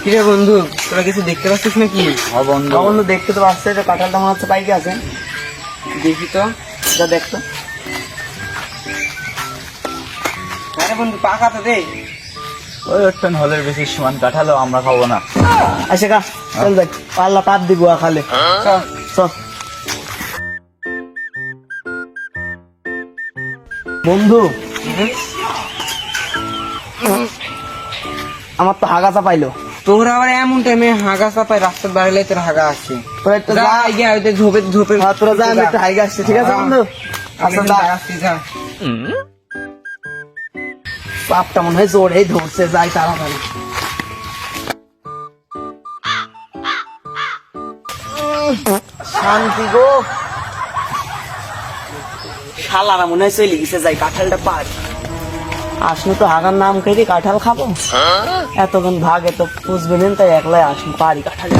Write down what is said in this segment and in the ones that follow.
কিরে বন্ধু, তোরা কিছু দেখতে পাচ্ছিস নাকি? বন্ধু দেখতে তো পাচ্ছে, কাঁঠালটা মনে হচ্ছে পাইকে আছে। দেখি তো, যা দেখতো। আরে বন্ধু পাকা তো দে। ওই ওঠেন হলের বেশি সমান কাঁঠালো আমরা খাবো না। আসে কা চল দেখ, পাল্লা পাত দিব খালে। চল চল বন্ধু, আমার তো হাগাচা পাইলো। তোর আবার এমন টাইমে হাগা চাপায় রাস্তার বাড়িলে তোর হাগা আছে। তোরা একটু যা যা, গিয়ে ওদের ঝোপে ঝোপে তোরা যা, আমি একটু হাইগা আসছি, ঠিক আছে বন্ধু? আচ্ছা যা, যা। সাপটা মনে হয় জোরেই ধরছে, যাই তাড়াতাড়ি। শান্তি গো, শালারা মনে হয় চলে গেছে, যাই কাঁঠালটা পারি। আসলে তো হাগার নাম খেয়ে কাঁঠাল খাবো, এতক্ষণ ভাগে তো বুঝবে নেন, তাই একলাই আসুন পারি কাঁঠাল।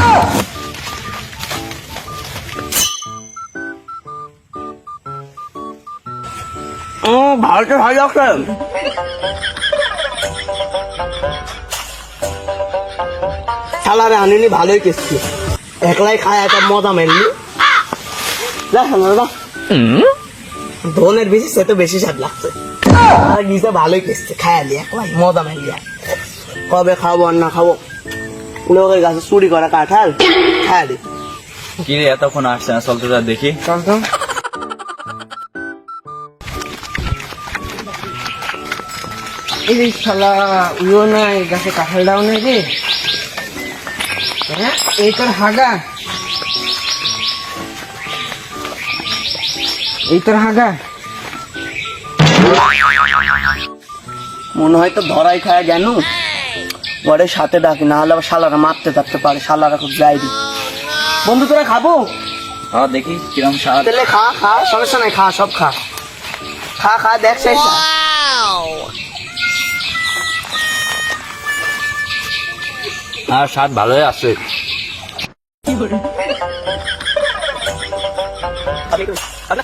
ভালোটা ভালো লাগছে। শালারে আনিনি, ভালোই কেসছি, একলাই খায় একটা মজা মেনলি। ধনের বেশি সে তো বেশি স্বাদ লাগছে, আর গিয়ে ভালোই কেসছে, খায়ালি একলাই মজা মেনলি। কবে খাবো আর না খাবো, লোকের গাছে চুরি করা কাঁঠাল খায়ালি। কি রে এতক্ষণ আসছে না, চলতে যা দেখি। চল তো। এই শালা উইও নাই, গাছে কাঁঠালটাও নেই রে। হ্যাঁ, এই তোর হাগা, এই তোর হাগা। মনে হয় তো ধরাই খায় জ্ঞান, ঘরের সাথে ডাকি, না হলে আবার শালারা মারতে থাকতে পারে, শালারা খুব যাইবি। বন্ধু তোরা খাবো? দেখি কিরম স্বাদ। তাহলে খা খা, সমস্যা নাই, খা সব খা, খা খা দেখ শেষ। আর স্বাদ ভালোই আছে। আরে